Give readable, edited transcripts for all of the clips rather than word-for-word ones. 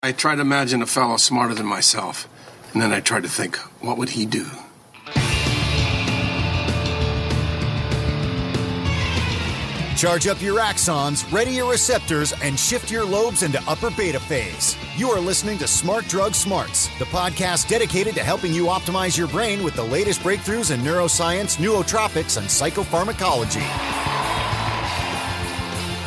I try to imagine a fellow smarter than myself, and then I try to think, what would he do? Charge up your axons, ready your receptors, and shift your lobes into upper beta phase. You are listening to Smart Drug Smarts, the podcast dedicated to helping you optimize your brain with the latest breakthroughs in neuroscience, nootropics, and psychopharmacology.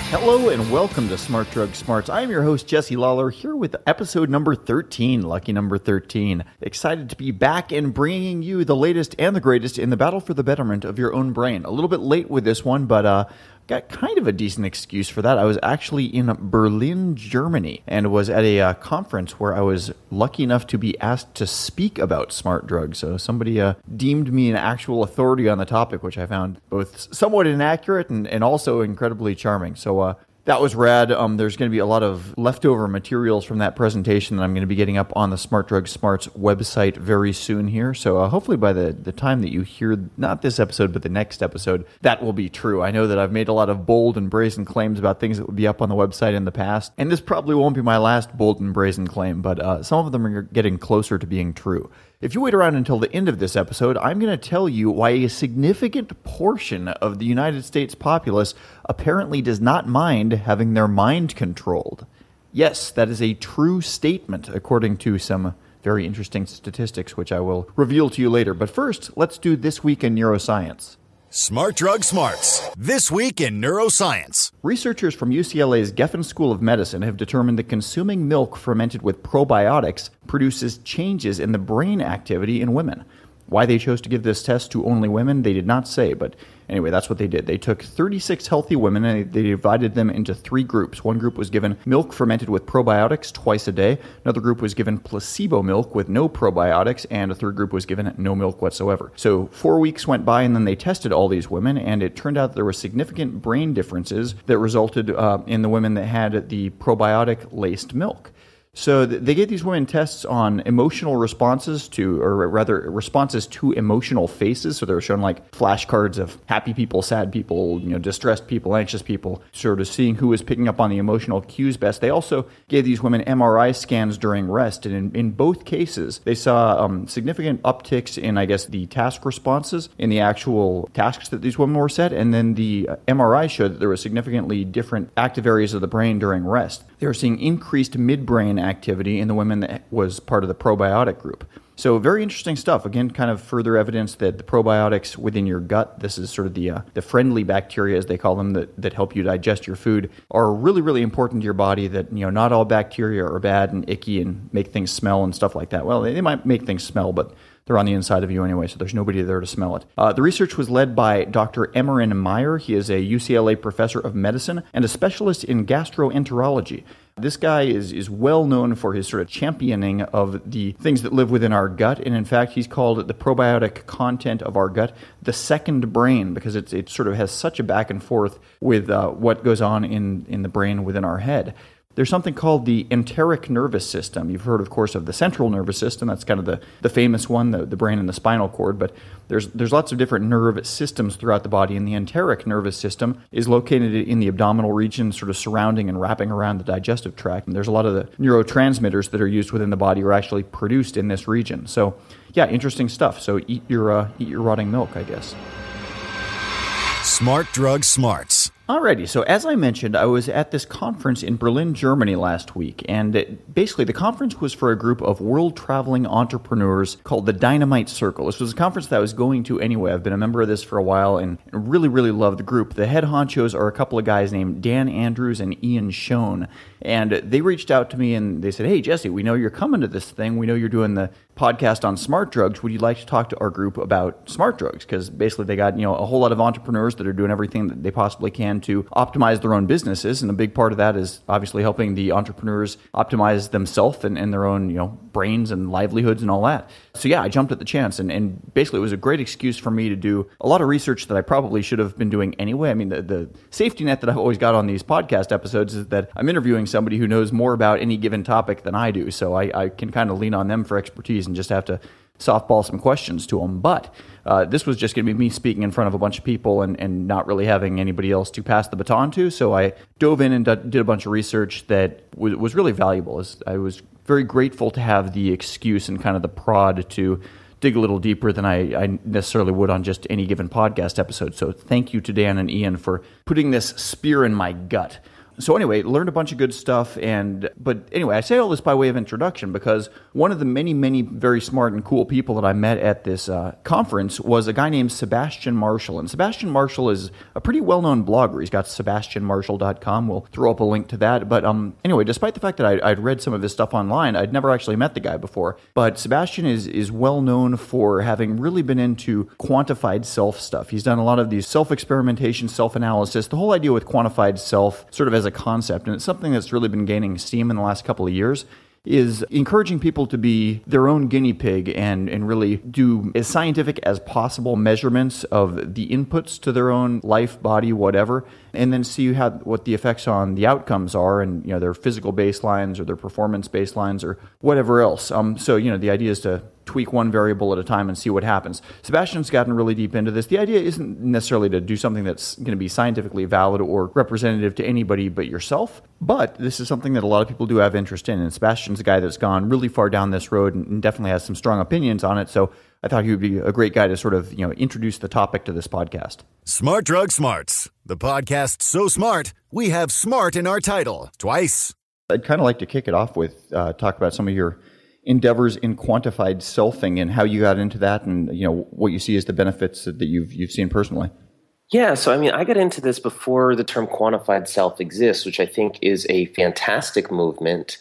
Hello and welcome to Smart Drug Smarts. I am your host, Jesse Lawler, here with episode number 13, lucky number 13. Excited to be back and bringing you the latest and the greatest in the battle for the betterment of your own brain. A little bit late with this one, but got kind of a decent excuse for that. I was actually in Berlin, Germany, and was at a conference where I was lucky enough to be asked to speak about smart drugs. So somebody deemed me an actual authority on the topic, which I found both somewhat inaccurate and also incredibly charming. So that was rad. There's going to be a lot of leftover materials from that presentation that I'm going to be getting up on the Smart Drug Smarts website very soon here. So hopefully by the time that you hear, not this episode, but the next episode, that will be true. I know that I've made a lot of bold and brazen claims about things that would be up on the website in the past, and this probably won't be my last bold and brazen claim, but some of them are getting closer to being true. If you wait around until the end of this episode, I'm going to tell you why a significant portion of the United States populace apparently does not mind having their mind controlled. Yes, that is a true statement, according to some very interesting statistics, which I will reveal to you later. But first, let's do This Week in Neuroscience. Smart Drug Smarts, This Week in Neuroscience. Researchers from UCLA's Geffen School of Medicine have determined that consuming milk fermented with probiotics produces changes in the brain activity in women. Why they chose to give this test to only women, they did not say, but anyway, that's what they did. They took 36 healthy women and they divided them into three groups. One group was given milk fermented with probiotics twice a day. Another group was given placebo milk with no probiotics, and a third group was given no milk whatsoever. So 4 weeks went by, and then they tested all these women, and it turned out there were significant brain differences that resulted in the women that had the probiotic-laced milk. So they gave these women tests on emotional responses to, or rather responses to emotional faces. So they were shown like flashcards of happy people, sad people, distressed people, anxious people, sort of seeing who was picking up on the emotional cues best. They also gave these women MRI scans during rest. And in both cases, they saw significant upticks in, I guess, the task responses in the actual tasks that these women were set. And then the MRI showed that there were significantly different active areas of the brain during rest. They were seeing increased midbrain activity in the women that was part of the probiotic group. So very interesting stuff. Again, kind of further evidence that the probiotics within your gut, this is sort of the friendly bacteria, as they call them, that help you digest your food, are really, really important to your body, that not all bacteria are bad and icky and make things smell and stuff like that. Well, they might make things smell, but they're on the inside of you anyway, so there's nobody there to smell it. The research was led by Dr. Emmerin Meyer. He is a UCLA professor of medicine and a specialist in gastroenterology. This guy is well known for his sort of championing of the things that live within our gut, and in fact, he's called the probiotic content of our gut the second brain, because it sort of has such a back and forth with what goes on in the brain within our head. There's something called the enteric nervous system. You've heard, of course, of the central nervous system. That's kind of the famous one, the brain and the spinal cord. But there's lots of different nerve systems throughout the body, and the enteric nervous system is located in the abdominal region, sort of surrounding and wrapping around the digestive tract. And there's a lot of the neurotransmitters that are used within the body are actually produced in this region. So, yeah, interesting stuff. So eat your rotting milk, I guess. Smart Drug Smarts. Alrighty, so as I mentioned, I was at this conference in Berlin, Germany last week, and basically the conference was for a group of world-traveling entrepreneurs called the Dynamite Circle. This was a conference that I was going to anyway. I've been a member of this for a while and really, really love the group. The head honchos are a couple of guys named Dan Andrews and Ian Schoen, and they reached out to me and they said, "Hey, Jesse, we know you're coming to this thing. We know you're doing the podcast on smart drugs. Would you like to talk to our group about smart drugs?" Because basically they got a whole lot of entrepreneurs that are doing everything that they possibly can to optimize their own businesses, and a big part of that is obviously helping the entrepreneurs optimize themselves and their own brains and livelihoods and all that. So yeah, I jumped at the chance, and basically it was a great excuse for me to do a lot of research that I probably should have been doing anyway. I mean, the safety net that I've always got on these podcast episodes is that I'm interviewing somebody who knows more about any given topic than I do, so I can kind of lean on them for expertise and just have to softball some questions to him. But this was just going to be me speaking in front of a bunch of people and not really having anybody else to pass the baton to. So I dove in and did a bunch of research that was really valuable. I was very grateful to have the excuse and kind of the prod to dig a little deeper than I necessarily would on just any given podcast episode. So thank you to Dan and Ian for putting this spear in my gut. So anyway, learned a bunch of good stuff. But anyway, I say all this by way of introduction because one of the many, many very smart and cool people that I met at this conference was a guy named Sebastian Marshall. And Sebastian Marshall is a pretty well-known blogger. He's got sebastianmarshall.com. We'll throw up a link to that. But anyway, despite the fact that I'd read some of his stuff online, I'd never actually met the guy before. But Sebastian is well known for having really been into quantified self stuff. He's done a lot of these self-experimentation, self-analysis. The whole idea with quantified self sort of as a concept, and it's something that's really been gaining steam in the last couple of years, is encouraging people to be their own guinea pig and really do as scientific as possible measurements of the inputs to their own life, body, whatever, and then see what the effects on the outcomes are and their physical baselines or their performance baselines or whatever else. So the idea is to tweak one variable at a time and see what happens. Sebastian's gotten really deep into this. The idea isn't necessarily to do something that's going to be scientifically valid or representative to anybody but yourself, but this is something that a lot of people do have interest in, and Sebastian's a guy that's gone really far down this road and definitely has some strong opinions on it, so I thought he would be a great guy to sort of introduce the topic to this podcast. Smart Drug Smarts, the podcast so smart, we have smart in our title twice. I'd kind of like to kick it off with talk about some of your endeavors in quantified selfing and how you got into that and what you see as the benefits that you've seen personally. Yeah, so I got into this before the term quantified self exists, which I think is a fantastic movement.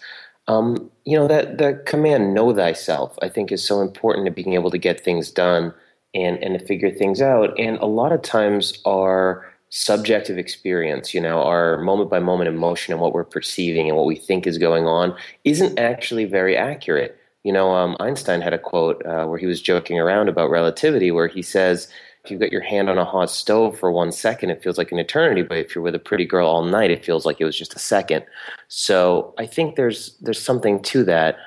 That command, know thyself, I think is so important to being able to get things done and to figure things out. And a lot of times our subjective experience, our moment by moment emotion and what we're perceiving and what we think is going on isn't actually very accurate. Einstein had a quote where he was joking around about relativity, where he says, if you've got your hand on a hot stove for 1 second, it feels like an eternity. But if you're with a pretty girl all night, it feels like it was just a second. So I think there's something to that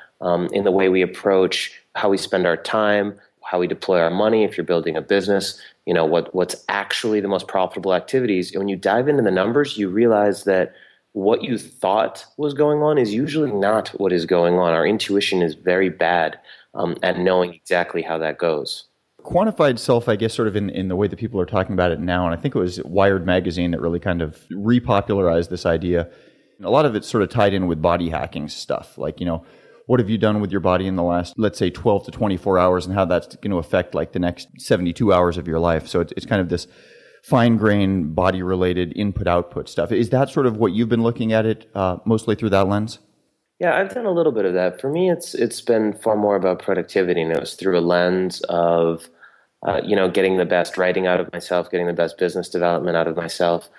in the way we approach how we spend our time, how we deploy our money. If you're building a business, what's actually the most profitable activities. And when you dive into the numbers, you realize that what you thought was going on is usually not what is going on. Our intuition is very bad at knowing exactly how that goes. Quantified self, I guess, sort of in the way that people are talking about it now, and I think it was Wired magazine that really kind of repopularized this idea. A lot of it's sort of tied in with body hacking stuff, like, what have you done with your body in the last, let's say, 12 to 24 hours and how that's going to affect like the next 72 hours of your life. So it's kind of this fine-grained, body-related input-output stuff. Is that sort of what you've been looking at it mostly through that lens? Yeah, I've done a little bit of that. For me, it's been far more about productivity, and it was through a lens of getting the best writing out of myself, getting the best business development out of myself,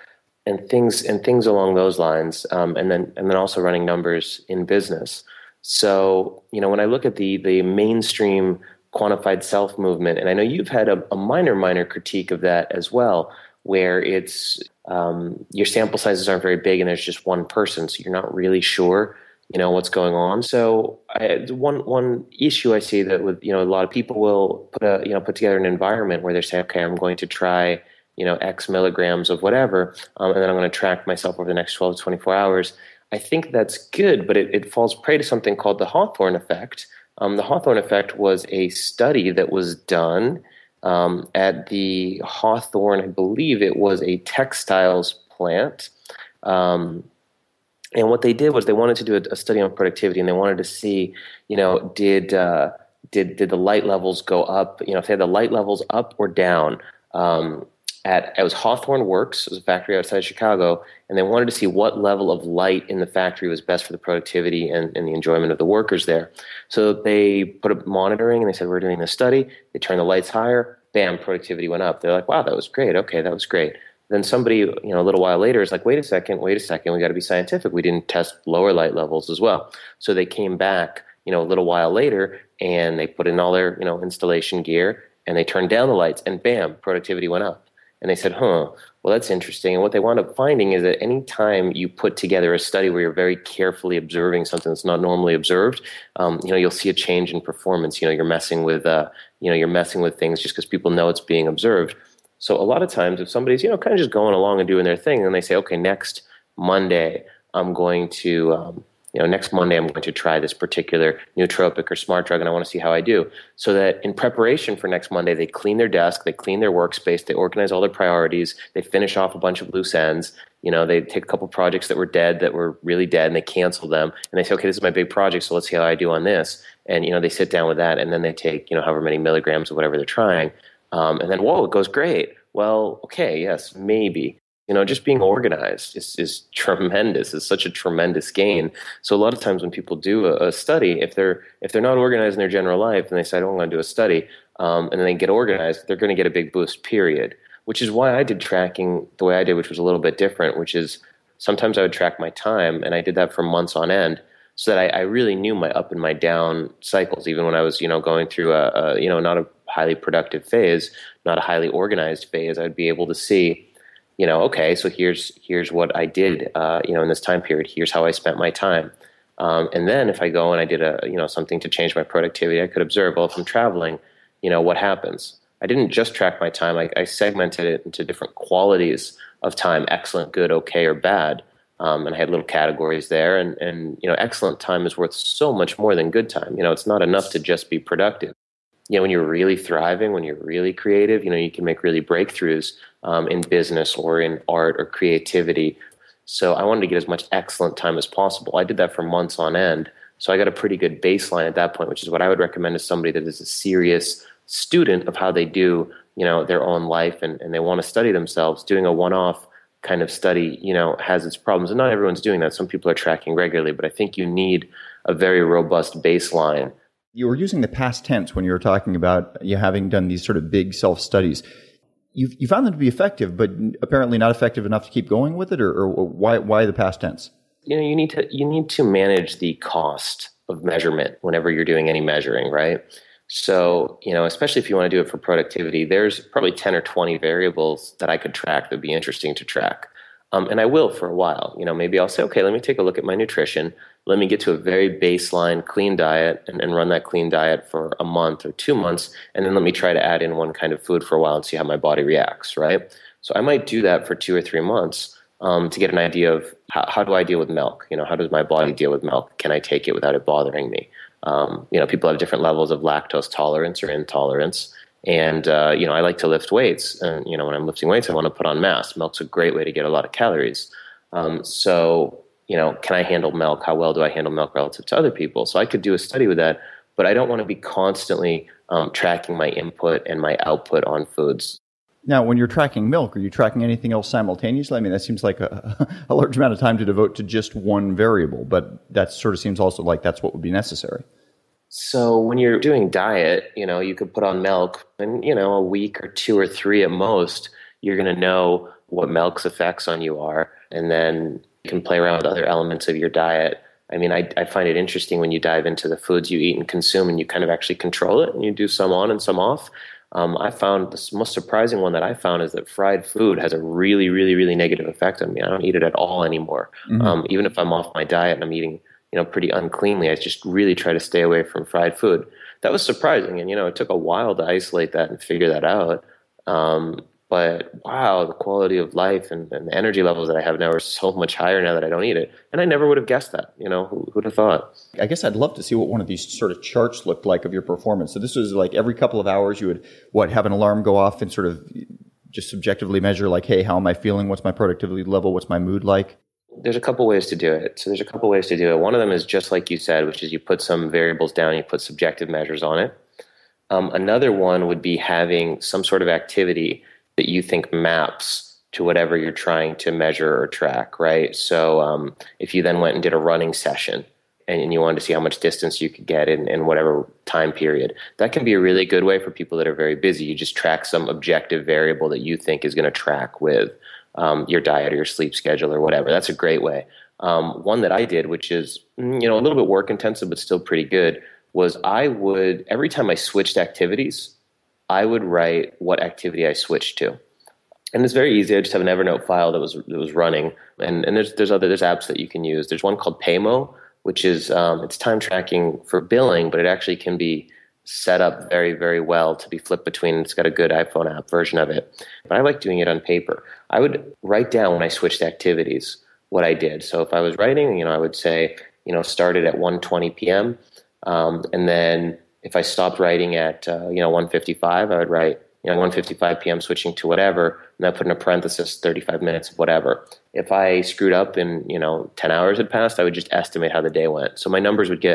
and things along those lines, and then also running numbers in business. So when I look at the mainstream quantified self movement, and I know you've had a minor critique of that as well, where it's your sample sizes aren't very big and there's just one person, so you're not really sure what's going on. So one issue I see that with a lot of people will put together an environment where they say, okay, I'm going to try X milligrams of whatever, and then I'm going to track myself over the next 12 to 24 hours. I think that's good, but it falls prey to something called the Hawthorne Effect. The Hawthorne Effect was a study that was done at the Hawthorne, I believe it was a textiles plant. And what they did was they wanted to do a study on productivity, and they wanted to see, did the light levels go up? If they had the light levels up or down. It was Hawthorne Works, it was a factory outside Chicago, and they wanted to see what level of light in the factory was best for the productivity and the enjoyment of the workers there. So they put up monitoring, and they said, we're doing this study. They turned the lights higher, bam, productivity went up. They're like, wow, that was great. Okay, that was great. Then somebody, a little while later is like, wait a second, we got to be scientific. We didn't test lower light levels as well. So they came back, a little while later, and they put in all their, installation gear, and they turned down the lights, and bam, productivity went up. And they said, well, that's interesting. And what they wound up finding is that any time you put together a study where you're very carefully observing something that's not normally observed, you'll see a change in performance. You're messing with things just because people know it's being observed. So a lot of times if somebody's, kind of just going along and doing their thing, and they say, okay, next Monday I'm going to try this particular nootropic or smart drug, and I want to see how I do. So that in preparation for next Monday, they clean their desk, they clean their workspace, they organize all their priorities, they finish off a bunch of loose ends. They take a couple projects that were really dead, and they cancel them. And they say, okay, this is my big project, so let's see how I do on this. And, they sit down with that, and then they take, however many milligrams of whatever they're trying. And then, whoa, it goes great. Well, okay, yes, maybe. Just being organized is tremendous. It's such a tremendous gain. So a lot of times when people do a study, if they're not organized in their general life and they say, I don't want to do a study, and then they get organized, they're going to get a big boost, period. Which is why I did tracking the way I did, which was a little bit different, which is sometimes I would track my time, and I did that for months on end, so that I really knew my up and my down cycles, even when I was, going through not a highly productive phase, not a highly organized phase. I'd be able to see, okay, so here's what I did, in this time period. Here's how I spent my time. And then if I go and I did something to change my productivity, I could observe, well, if I'm traveling, what happens? I didn't just track my time. I segmented it into different qualities of time: excellent, good, okay, or bad. And I had little categories there. And excellent time is worth so much more than good time. It's not enough to just be productive. When you're really thriving, when you're really creative, you can make really breakthroughs in business or in art or creativity. So I wanted to get as much excellent time as possible. I did that for months on end. So I got a pretty good baseline at that point, which is what I would recommend to somebody that is a serious student of how they do, their own life, and they want to study themselves. Doing a one-off kind of study, has its problems. And not everyone's doing that. Some people are tracking regularly, but I think you need a very robust baseline. You were using the past tense when you were talking about you having done these sort of big self-studies. You found them to be effective, but apparently not effective enough to keep going with it, or why the past tense? You need to manage the cost of measurement whenever you're doing any measuring, right? So, especially if you want to do it for productivity, there's probably 10 or 20 variables that I could track that would be interesting to track. And I will for a while. Maybe I'll say, okay, let me take a look at my nutrition. Let me get to a very baseline clean diet and run that clean diet for a month or 2 months. And then let me try to add in one kind of food for a while and see how my body reacts, right? So I might do that for 2 or 3 months to get an idea of how do I deal with milk? How does my body deal with milk? Can I take it without it bothering me? People have different levels of lactose tolerance or intolerance. And, I like to lift weights. And, when I'm lifting weights, I want to put on mass. Milk's a great way to get a lot of calories. So, can I handle milk? How well do I handle milk relative to other people? So I could do a study with that, but I don't want to be constantly tracking my input and my output on foods. Now, when you're tracking milk, are you tracking anything else simultaneously? I mean, that seems like a large amount of time to devote to just one variable, but that sort of seems also like that's what would be necessary. So when you're doing diet, you could put on milk and, a week or 2 or 3 at most, you're going to know what milk's effects on you are. And then you can play around with other elements of your diet. I mean, I find it interesting when you dive into the foods you eat and consume and you kind of actually control it and you do some on and some off. I found the most surprising one that I found is that fried food has a really, really, really negative effect on me. I don't eat it at all anymore. Mm-hmm. Even if I'm off my diet and I'm eating pretty uncleanly, I just really try to stay away from fried food. That was surprising. And, it took a while to isolate that and figure that out. But wow, the quality of life and the energy levels that I have now are so much higher now that I don't eat it. And I never would have guessed that. Who'd have thought? I guess I'd love to see what one of these sort of charts looked like of your performance. So this was like every couple of hours you would, have an alarm go off and sort of just subjectively measure like, hey, how am I feeling? What's my productivity level? What's my mood like? There's a couple ways to do it. So there's a couple ways to do it. One of them is just like you said, which is you put some variables down, you put subjective measures on it. Another one would be having some sort of activity that you think maps to whatever you're trying to measure or track, right? So if you then went and did a running session and you wanted to see how much distance you could get in whatever time period, that can be a really good way for people that are very busy. You just track some objective variable that you think is going to track with your diet or your sleep schedule or whatever. That's a great way. One that I did, which is a little bit work intensive but still pretty good, was I would, every time I switched activities, I would write what activity I switched to. And it's very easy. I just have an Evernote file that was running, and there's apps that you can use. There's one called Paymo, which is it's time tracking for billing, but it actually can be set up very, very well to be flipped between. It's got a good iPhone app version of it. But I like doing it on paper. I would write down when I switched activities what I did. So if I was writing, I would say, started at 1:20 p.m. And then if I stopped writing at 1:55, I would write 1:55 p.m. switching to whatever, and I put in a parenthesis 35 minutes of whatever. If I screwed up and 10 hours had passed, I would just estimate how the day went. So my numbers would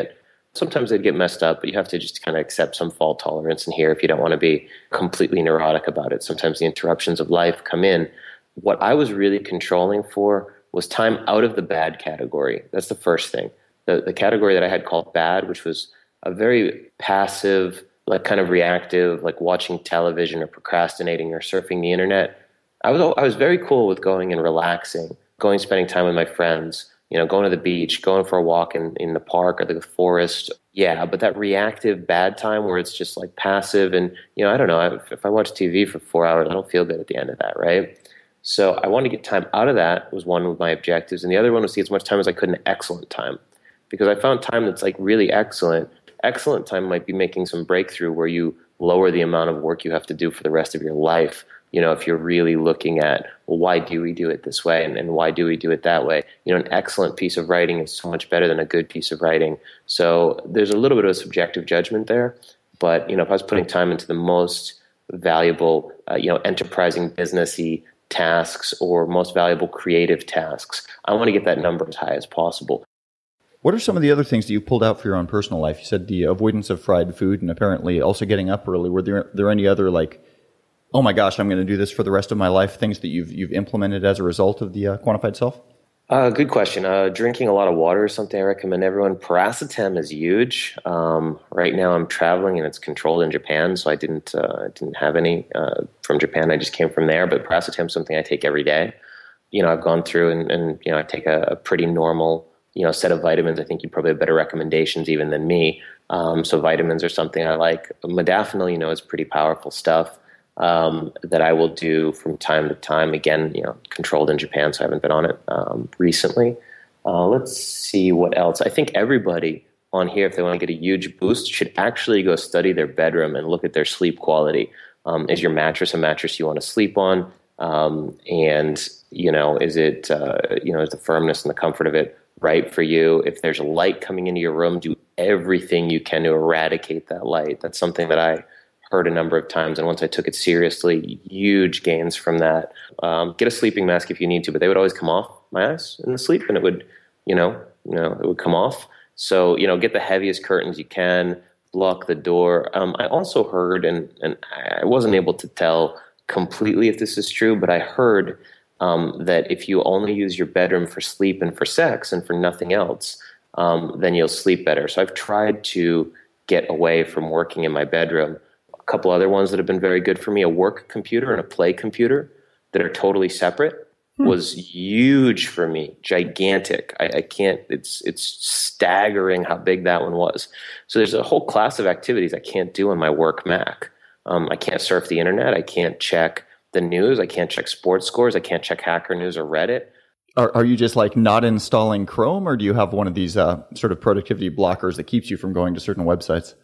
sometimes they'd get messed up, but you have to just kind of accept some fault tolerance in here if you don't want to be completely neurotic about it. Sometimes the interruptions of life come in. What I was really controlling for was time out of the bad category. That's the first thing. The category that I had called bad, which was a very passive, like kind of reactive, like watching television or procrastinating or surfing the internet. I was very cool with going and relaxing, spending time with my friends, going to the beach, going for a walk in the park or the forest. Yeah, but that reactive bad time where it's just like passive and, I don't know, if I watch TV for 4 hours, I don't feel good at the end of that, right? So I wanted to get time out of that was one of my objectives. And the other one was to get as much time as I could in excellent time. Because I found time that's like really excellent. Excellent time might be making some breakthrough where you lower the amount of work you have to do for the rest of your life. If you're really looking at, well, why do we do it this way and why do we do it that way? An excellent piece of writing is so much better than a good piece of writing. So there's a little bit of a subjective judgment there. But, if I was putting time into the most valuable, enterprising businessy tasks or most valuable creative tasks, I want to get that number as high as possible. What are some of the other things that you pulled out for your own personal life? You said the avoidance of fried food and apparently also getting up early. Were there any other oh my gosh, I'm going to do this for the rest of my life, things that you've implemented as a result of the quantified self? Good question. Drinking a lot of water is something I recommend everyone. Paracetam is huge. Right now I'm traveling and it's controlled in Japan, so I didn't have any from Japan. I just came from there, but paracetam is something I take every day. I've gone through and I take a pretty normal set of vitamins. I think you probably have better recommendations even than me. So vitamins are something I like. Modafinil, is pretty powerful stuff. That I will do from time to time. Again, controlled in Japan, so I haven't been on it recently. Let's see what else. I think everybody on here, if they want to get a huge boost, should actually go study their bedroom and look at their sleep quality. Is your mattress a mattress you want to sleep on? And is it is the firmness and the comfort of it right for you? If there's light coming into your room, do everything you can to eradicate that light. That's something that I heard a number of times, and once I took it seriously, huge gains from that. Get a sleeping mask if you need to, but they would always come off my eyes in the sleep, and it would, it would come off. So, get the heaviest curtains you can, block the door. I also heard, and I wasn't able to tell completely if this is true, but I heard that if you only use your bedroom for sleep and for sex and for nothing else, then you'll sleep better. So I've tried to get away from working in my bedroom. A couple other ones that have been very good for me, a work computer and a play computer that are totally separate was huge for me, gigantic. I can't, it's staggering how big that one was. So there's a whole class of activities I can't do on my work Mac. I can't surf the internet. I can't check the news. I can't check sports scores. I can't check Hacker News or Reddit. Are you just not installing Chrome, or do you have one of these sort of productivity blockers that keeps you from going to certain websites?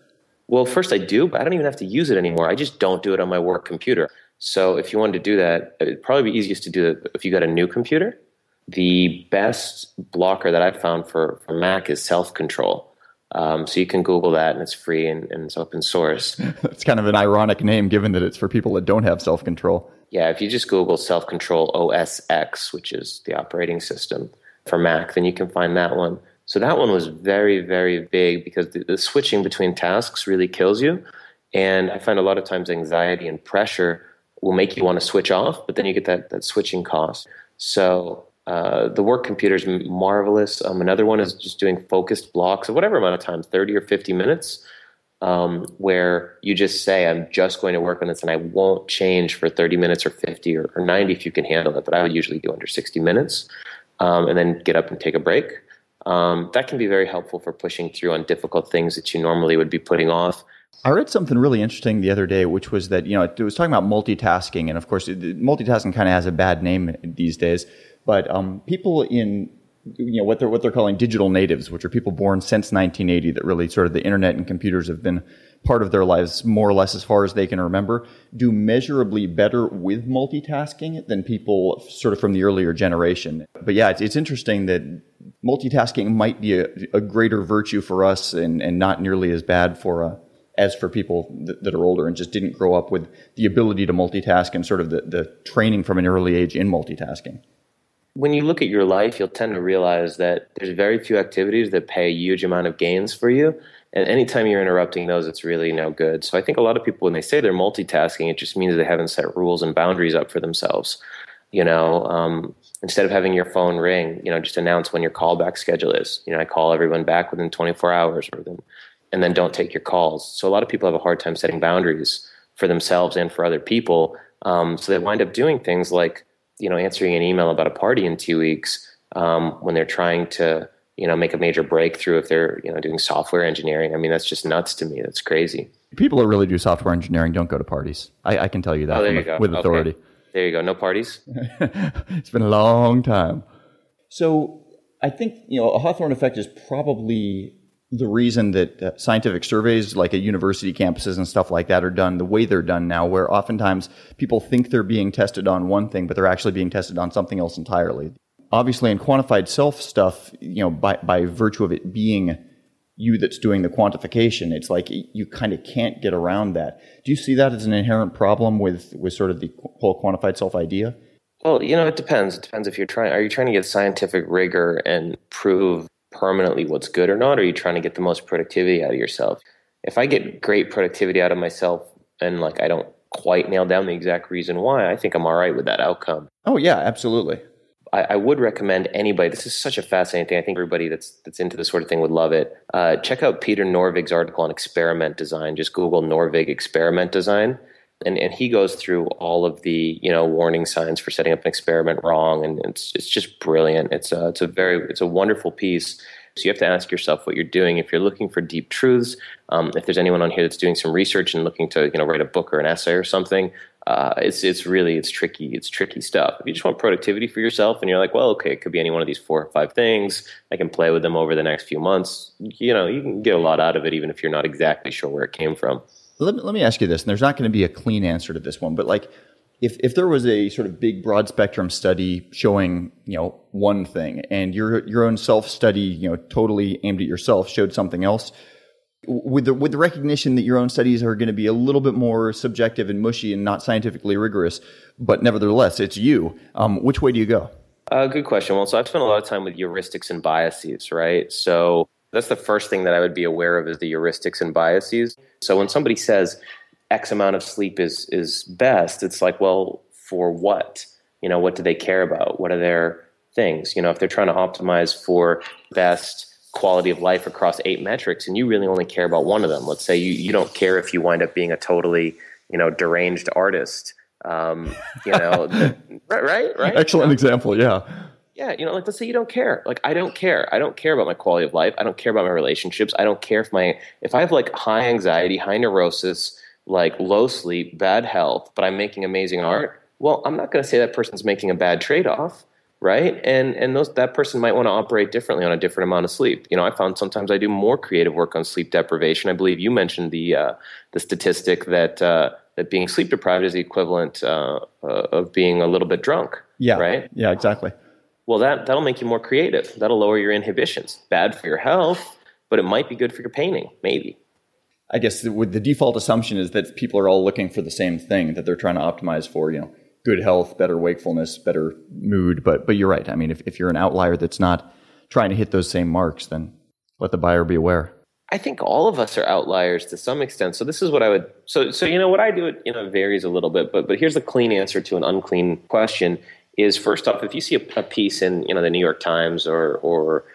Well, first I do, but I don't even have to use it anymore. I just don't do it on my work computer. So if you wanted to do that, it'd probably be easiest to do it if you got a new computer. The best blocker that I've found for Mac is self-control. So you can Google that, and it's free and it's open source. It's kind of an ironic name given that it's for people that don't have self-control. Yeah, if you just Google self-control OS X, which is the operating system for Mac, then you can find that one. So that one was very, very big because the switching between tasks really kills you. And I find a lot of times anxiety and pressure will make you want to switch off, but then you get that switching cost. So the work computer is marvelous. Another one is just doing focused blocks of whatever amount of time, 30 or 50 minutes, where you just say, I'm just going to work on this and I won't change for 30 minutes or 50 or 90 if you can handle it. But I would usually do under 60 minutes and then get up and take a break. That can be very helpful for pushing through on difficult things that you normally would be putting off. I read something really interesting the other day, which was that, it was talking about multitasking. And of course, multitasking kind of has a bad name these days. But people in, what they're calling digital natives, which are people born since 1980, that really sort of the internet and computers have been part of their lives more or less as far as they can remember, do measurably better with multitasking than people sort of from the earlier generation. But yeah, it's interesting that multitasking might be a greater virtue for us and not nearly as bad as for people that are older and just didn't grow up with the ability to multitask and sort of the training from an early age in multitasking. When you look at your life, you'll tend to realize that there's very few activities that pay a huge amount of gains for you. And anytime you're interrupting those, it's really no good. So I think a lot of people, when they say they're multitasking, it just means they haven't set rules and boundaries up for themselves. Instead of having your phone ring, just announce when your callback schedule is. I call everyone back within 24 hours and then don't take your calls. So a lot of people have a hard time setting boundaries for themselves and for other people. So they wind up doing things like, answering an email about a party in 2 weeks when they're trying to, make a major breakthrough if they're, doing software engineering. I mean, that's just nuts to me. That's crazy. People that really do software engineering don't go to parties. I can tell you that with authority. Okay. There you go. No parties? It's been a long time. So I think, a Hawthorne Effect is probably the reason that scientific surveys like at university campuses and stuff like that are done the way they're done now, where oftentimes people think they're being tested on one thing, but they're actually being tested on something else entirely. Obviously, in quantified self stuff, by virtue of it being you that's doing the quantification, it's like you kind of can't get around that. Do you see that as an inherent problem with sort of the whole quantified self idea? Well, it depends. It depends if are you trying to get scientific rigor and prove permanently what's good or not, or are you trying to get the most productivity out of yourself? If I get great productivity out of myself and I don't quite nail down the exact reason why, I think I'm all right with that outcome. Oh yeah, absolutely. I would recommend anybody, this is such a fascinating thing, I think everybody that's into this sort of thing would love it. Check out Peter Norvig's article on experiment design. Just Google Norvig experiment design. And he goes through all of the warning signs for setting up an experiment wrong, and it's just brilliant. It's a wonderful piece. So you have to ask yourself what you're doing. If you're looking for deep truths, if there's anyone on here that's doing some research and looking to write a book or an essay or something, it's tricky stuff. If you just want productivity for yourself and you're like, well, okay, it could be any one of these 4 or 5 things. I can play with them over the next few months. You can get a lot out of it, even if you're not exactly sure where it came from. Let me ask you this, and there's not going to be a clean answer to this one, but if there was a sort of big broad spectrum study showing, one thing, and your own self-study, totally aimed at yourself showed something else, with the recognition that your own studies are going to be a little bit more subjective and mushy and not scientifically rigorous, but nevertheless, it's you, which way do you go? Good question. Well, so I've spent a lot of time with heuristics and biases, right? So that's the first thing that I would be aware of is the heuristics and biases. So when somebody says X amount of sleep is best, it's like, well, for what? What do they care about? What are their things? If they're trying to optimize for best quality of life across 8 metrics and you really only care about one of them, let's say you don't care if you wind up being a totally, deranged artist, right? Excellent example, yeah. Yeah, let's say you don't care. I don't care. I don't care about my quality of life. I don't care about my relationships. I don't care if I have high anxiety, high neurosis, low sleep, bad health, but I'm making amazing art. Well, I'm not going to say that person's making a bad trade-off, right? And that person might want to operate differently on a different amount of sleep. I found sometimes I do more creative work on sleep deprivation. I believe you mentioned the statistic that being sleep deprived is the equivalent of being a little bit drunk. Yeah. Right. Yeah. Exactly. Well, that'll make you more creative. That'll lower your inhibitions. Bad for your health, but it might be good for your painting, maybe. I guess with the default assumption is that people are all looking for the same thing, that they're trying to optimize for, good health, better wakefulness, better mood. But you're right. I mean, if you're an outlier that's not trying to hit those same marks, then let the buyer be aware. I think all of us are outliers to some extent. So this is what I would. So what I do, it varies a little bit. But here's the clean answer to an unclean question. Is first off, if you see a piece in the New York Times or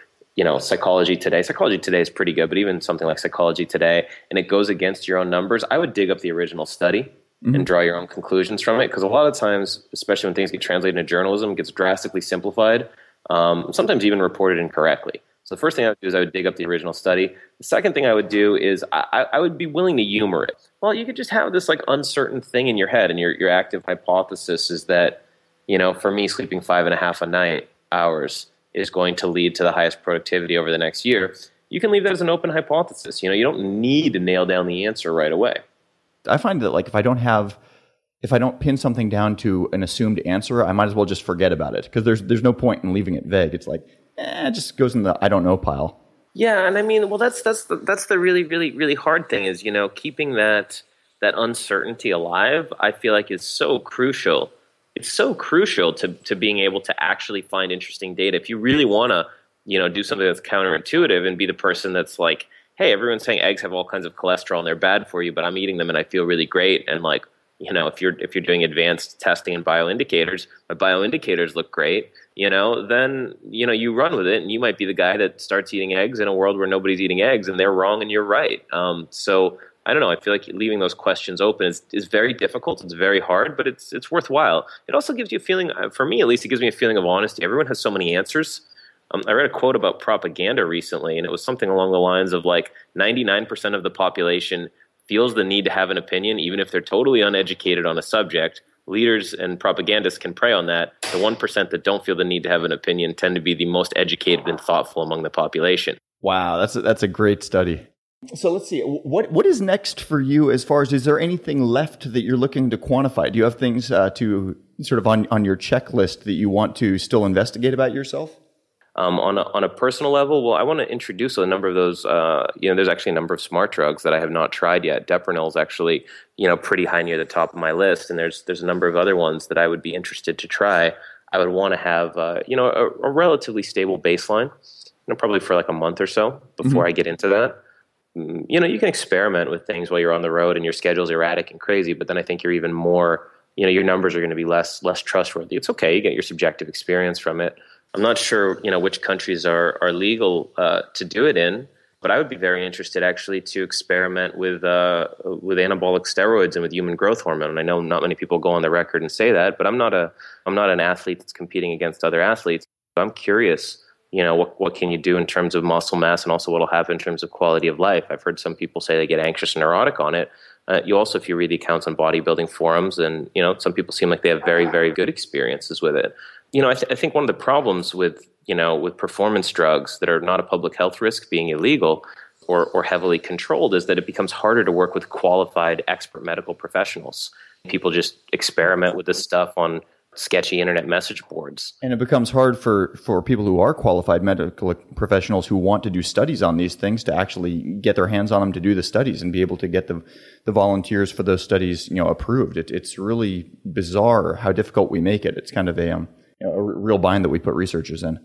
Psychology Today. Psychology Today is pretty good, but even something like Psychology Today, and it goes against your own numbers, I would dig up the original study and draw your own conclusions from it. Because a lot of times, especially when things get translated into journalism, it gets drastically simplified, sometimes even reported incorrectly. So the first thing I would do is I would dig up the original study. The second thing I would do is I would be willing to humor it. Well, you could just have this like uncertain thing in your head, and your active hypothesis is that, for me, sleeping 5.5 hours is going to lead to the highest productivity over the next year. You can leave that as an open hypothesis. You don't need to nail down the answer right away. I find that like if I don't pin something down to an assumed answer, I might as well just forget about it, because there's no point in leaving it vague. It's like, it just goes in the I don't know pile. Yeah, and I mean, well, that's the really, really, really hard thing is, keeping that uncertainty alive, I feel like is so crucial. It's so crucial to being able to actually find interesting data. If you really want to, do something that's counterintuitive and be the person that's like, hey, everyone's saying eggs have all kinds of cholesterol and they're bad for you, but I'm eating them and I feel really great. And like, if you're doing advanced testing and bioindicators, my bioindicators look great, then, you run with it, and you might be the guy that starts eating eggs in a world where nobody's eating eggs and they're wrong and you're right. So I don't know. I feel like leaving those questions open is very difficult. It's very hard, but it's worthwhile. It also gives you a feeling, for me at least, it gives me a feeling of honesty. Everyone has so many answers. I read a quote about propaganda recently, and it was something along the lines of like 99% of the population feels the need to have an opinion, even if they're totally uneducated on a subject. Leaders and propagandists can prey on that. The 1% that don't feel the need to have an opinion tend to be the most educated and thoughtful among the population. Wow, that's a great study. So let's see, what is next for you as far as, is there anything left that you're looking to quantify? Do you have things to sort of on your checklist that you want to still investigate about yourself? On a personal level, well, I want to introduce a number of those. There's actually a number of smart drugs that I have not tried yet. Deprenyl is actually, pretty high near the top of my list, and there's a number of other ones that I would be interested to try. I would want to have, a relatively stable baseline, probably for like a month or so before I get into that. You can experiment with things while you're on the road and your schedule's erratic and crazy, but then I think you're even more, your numbers are going to be less trustworthy. It's okay, you get your subjective experience from it. I'm not sure, which countries are legal to do it in, but I would be very interested actually to experiment with anabolic steroids and with human growth hormone. And I know not many people go on the record and say that, but I'm not an athlete that's competing against other athletes. I'm curious, what can you do in terms of muscle mass, and also what will happen in terms of quality of life. I've heard some people say they get anxious and neurotic on it. You also, if you read the accounts on bodybuilding forums, and some people seem like they have very, very good experiences with it. I think one of the problems with performance drugs that are not a public health risk being illegal or heavily controlled is that it becomes harder to work with qualified expert medical professionals. People just experiment with this stuff on sketchy internet message boards. And it becomes hard for people who are qualified medical professionals who want to do studies on these things to actually get their hands on them to do the studies and be able to get the volunteers for those studies, approved. It's really bizarre how difficult we make it. It's kind of a real bind that we put researchers in.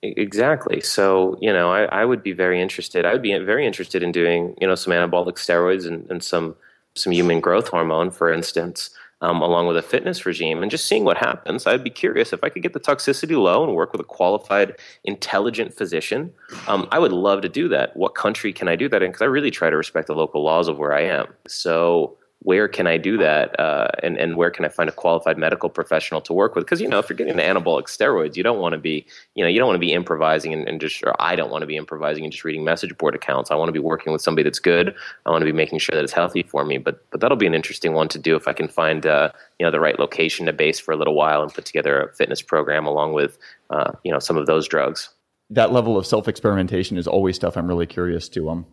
Exactly. So, I would be very interested. I would be very interested in doing, some anabolic steroids and some human growth hormone, for instance, along with a fitness regime, and just seeing what happens. I'd be curious if I could get the toxicity low and work with a qualified, intelligent physician. I would love to do that. What country can I do that in? Because I really try to respect the local laws of where I am. So where can I do that? And where can I find a qualified medical professional to work with? Because, if you're getting into anabolic steroids, you don't want to be, improvising and just, or I don't want to be improvising and just reading message board accounts. I want to be working with somebody that's good. I want to be making sure that it's healthy for me. But that'll be an interesting one to do if I can find, the right location to base for a little while and put together a fitness program along with, some of those drugs. That level of self-experimentation is always stuff I'm really curious to,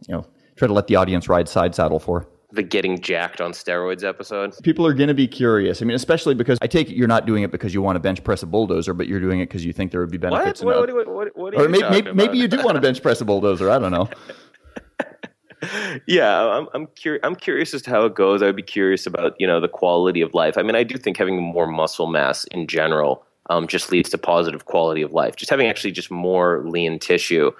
try to let the audience ride side saddle for. The getting jacked on steroids episode. People are going to be curious. I mean, especially because I take it you're not doing it because you want to bench press a bulldozer, but you're doing it because you think there would be benefits. What are you talking about? Maybe you do want to bench press a bulldozer. I don't know. Yeah, I'm curious as to how it goes. I would be curious about, the quality of life. I mean, I do think having more muscle mass in general just leads to positive quality of life. Just having actually just more lean tissue,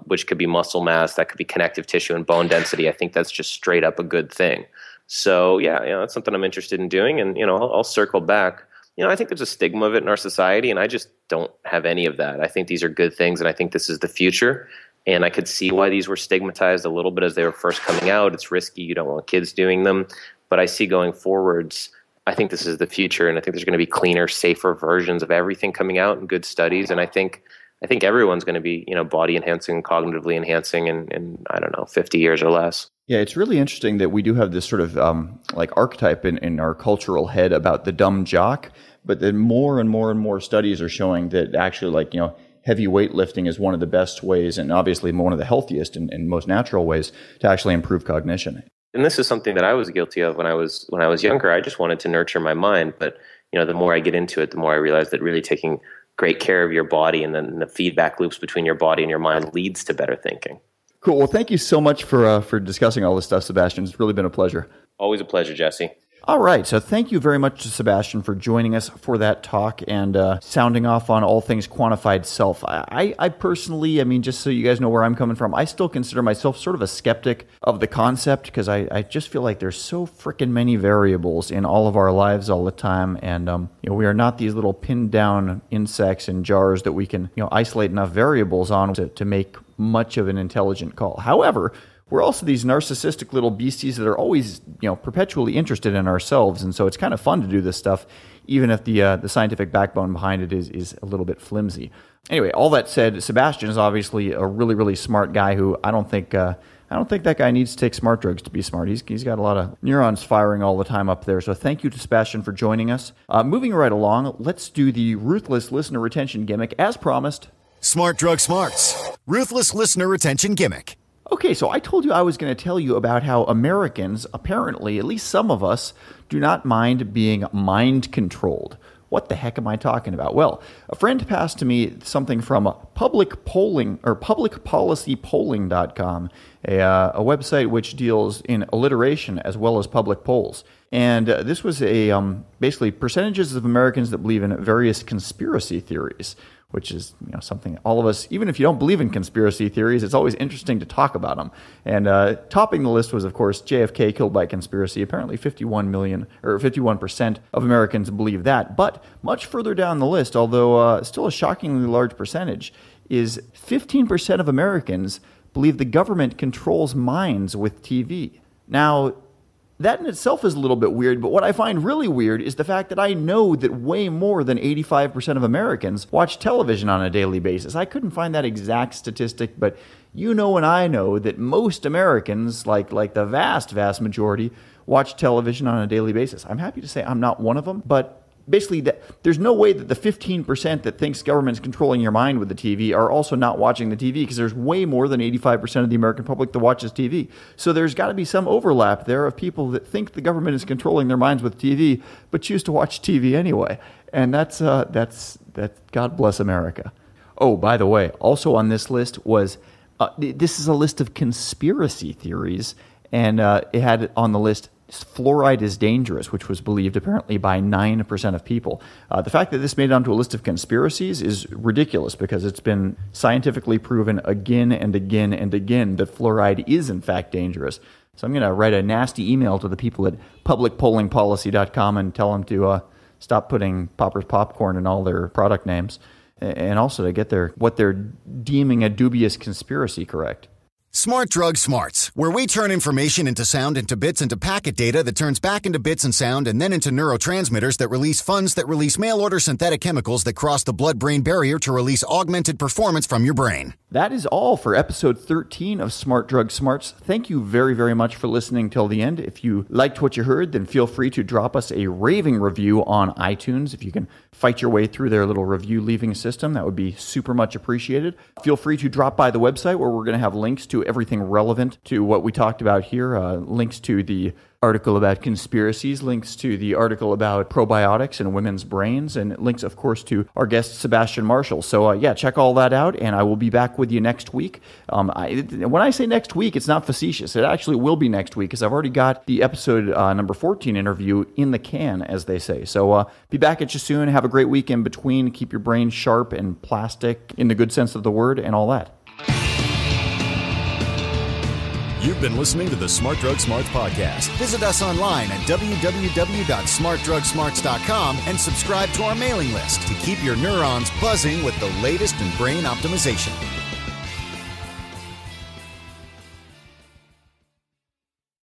which could be muscle mass, that could be connective tissue and bone density. I think that's just straight up a good thing. So yeah, that's something I'm interested in doing. And, I'll circle back. I think there's a stigma of it in our society, and I just don't have any of that. I think these are good things, and I think this is the future. And I could see why these were stigmatized a little bit as they were first coming out. It's risky. You don't want kids doing them. But I see going forwards, I think this is the future, and I think there's going to be cleaner, safer versions of everything coming out and good studies. And I think I think everyone's going to be, body enhancing, cognitively enhancing in, I don't know, 50 years or less. Yeah, it's really interesting that we do have this sort of like archetype in our cultural head about the dumb jock, but then more and more and more studies are showing that actually, like, heavy weightlifting is one of the best ways, and obviously one of the healthiest and most natural ways to actually improve cognition. And this is something that I was guilty of when I was younger. I just wanted to nurture my mind, but the more I get into it, the more I realize that really taking great care of your body and then the feedback loops between your body and your mind leads to better thinking. Cool. Well, thank you so much for discussing all this stuff, Sebastian. It's really been a pleasure. Always a pleasure, Jesse. All right. So thank you very much to Sebastian for joining us for that talk and sounding off on all things quantified self. I personally, just so you guys know where I'm coming from, I still consider myself sort of a skeptic of the concept because I just feel like there's so freaking many variables in all of our lives all the time. And, we are not these little pinned down insects in jars that we can, isolate enough variables on to make much of an intelligent call. However, we're also these narcissistic little beasties that are always, perpetually interested in ourselves. And so it's kind of fun to do this stuff, even if the scientific backbone behind it is a little bit flimsy. Anyway, all that said, Sebastian is obviously a really, really smart guy who I don't think that guy needs to take smart drugs to be smart. He's got a lot of neurons firing all the time up there. So thank you to Sebastian for joining us. Moving right along, let's do the ruthless listener retention gimmick as promised. Smart Drug Smarts. Ruthless listener retention gimmick. Okay, so I told you I was going to tell you about how Americans, apparently, at least some of us, do not mind being mind-controlled. What the heck am I talking about? Well, a friend passed to me something from public polling or publicpolicypolling.com, a website which deals in alliteration as well as public polls. And this was basically percentages of Americans that believe in various conspiracy theories, which is something all of us, even if you don't believe in conspiracy theories, it's always interesting to talk about them. And topping the list was, of course, JFK killed by conspiracy. Apparently 51% of Americans believe that. But much further down the list, although still a shockingly large percentage, is 15% of Americans believe the government controls minds with TV. Now, that in itself is a little bit weird, but what I find really weird is the fact that I know that way more than 85% of Americans watch television on a daily basis. I couldn't find that exact statistic, but and I know that most Americans, like the vast, vast majority, watch television on a daily basis. I'm happy to say I'm not one of them, but basically, there's no way that the 15% that thinks government's controlling your mind with the TV are also not watching the TV, because there's way more than 85% of the American public that watches TV. So there's got to be some overlap there of people that think the government is controlling their minds with TV, but choose to watch TV anyway. And that's God bless America. Oh, by the way, also on this list was, this is a list of conspiracy theories, and it had on the list, fluoride is dangerous, which was believed apparently by 9% of people. The fact that this made it onto a list of conspiracies is ridiculous, because it's been scientifically proven again and again and again that fluoride is in fact dangerous. So I'm going to write a nasty email to the people at publicpollingpolicy.com and tell them to stop putting Popper's Popcorn in all their product names, and also to get what they're deeming a dubious conspiracy correct. Smart Drug Smarts, where we turn information into sound, into bits, into packet data that turns back into bits and sound, and then into neurotransmitters that release funds that release mail-order synthetic chemicals that cross the blood-brain barrier to release augmented performance from your brain. That is all for episode 13 of Smart Drug Smarts. Thank you very, very much for listening till the end. If you liked what you heard, then feel free to drop us a raving review on iTunes. If you can fight your way through their little review leaving system, that would be super much appreciated. Feel free to drop by the website, where we're going to have links to everything relevant to what we talked about here, links to the article about conspiracies, links to the article about probiotics and women's brains, and links, of course, to our guest, Sebastian Marshall. So, check all that out, and I will be back with you next week. When I say next week, it's not facetious. It actually will be next week, because I've already got the episode number 14 interview in the can, as they say. So, be back at you soon. Have a great week in between. Keep your brain sharp and plastic in the good sense of the word, and all that. You've been listening to the Smart Drug Smarts podcast. Visit us online at www.smartdrugsmarts.com and subscribe to our mailing list to keep your neurons buzzing with the latest in brain optimization.